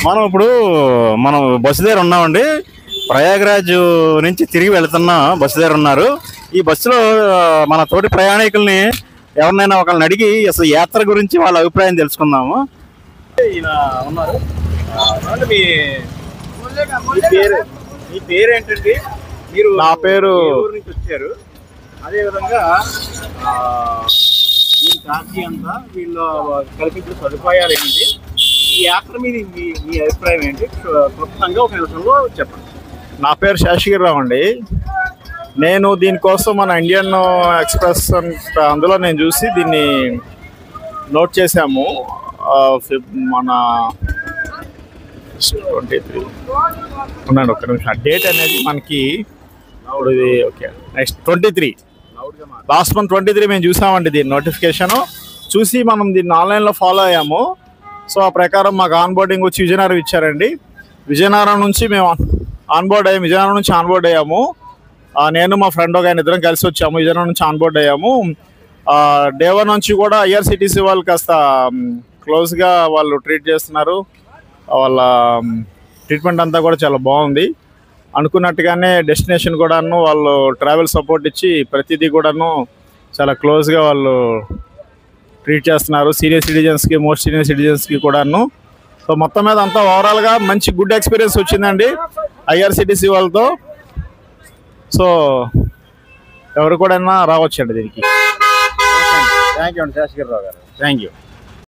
మనం ఇప్పుడు మనం బస్సు దగ్గర ఉన్నామండి. ప్రయాగ్రాజ్ నుంచి తిరిగి వెళ్తున్న బస్సు దగ్గర ఉన్నారు. ఈ బస్సులో మన తోటి ప్రయాణికుల్ని ఎవరినైనా ఒకళ్ళని అడిగి అసలు యాత్ర గురించి వాళ్ళ అభిప్రాయం తెలుసుకుందాము. ఈయన ఉన్నారు. మీ మీ పేరు ఏంటండి? మీరు నా పేరు ఊరు నుంచి వచ్చారు. అదేవిధంగా వీళ్ళ ఛార్జీ అంతా, వీళ్ళు కల్పించిన సదుపాయాలు ఏంటి, ఈ యాత్ర మీద మీ అభిప్రాయం ఏంటి? క్లుప్తంగా ఒక నిమిషంలో చెప్పండి. నా పేరు శేషగిరిరావు అండి. నేను దీనికోసం మన ఇండియన్ ఎక్స్ప్రెస్ అందులో నేను చూసి దీన్ని నోట్ చేశాము. మన 23 ఉన్నాను. ఒక్క నిమిషం. డేట్ అనేది మనకి ఇప్పుడు ఇది ఓకే నెక్స్ట్ 23 లాస్ట్ మంత్ 23 మేము చూసామండి. దీని నోటిఫికేషను చూసి మనం దీన్ని ఆన్లైన్లో ఫాలో అయ్యాము. సో ఆ ప్రకారం మాకు ఆన్బోర్డింగ్ వచ్చి విజయనగరం ఇచ్చారండి. విజయనగరం నుంచి మేము విజయనగరం నుంచి ఆన్బోర్డ్ అయ్యాము. నేను మా ఫ్రెండ్ ఒక ఆయన ఇద్దరం కలిసి వచ్చాము. విజయనగరం నుంచి ఆన్బోర్డ్ అయ్యాము. డే 1 నుంచి కూడా ఐఆర్సిటీసీ వాళ్ళు కాస్త క్లోజ్గా వాళ్ళు ట్రీట్ చేస్తున్నారు. వాళ్ళ ట్రీట్మెంట్ అంతా కూడా చాలా బాగుంది. అనుకున్నట్టుగానే డెస్టినేషన్ కూడాను వాళ్ళు ట్రావెల్ సపోర్ట్ ఇచ్చి ప్రతిదీ కూడాను చాలా క్లోజ్గా వాళ్ళు ట్రీట్ చేస్తున్నారు. సీనియర్ సిటిజన్స్కి, మోస్ట్ సీనియర్ సిటిజన్స్కి కూడాను. సో మొత్తం మీద అంతా ఓవరాల్గా మంచి గుడ్ ఎక్స్పీరియన్స్ వచ్చిందండి ఐఆర్సిటీసీ వాళ్ళతో. సో ఎవరు కూడా రావచ్చండి దీనికి. థ్యాంక్ యూ అండి శేషగిరిరావు గారు. Thank you.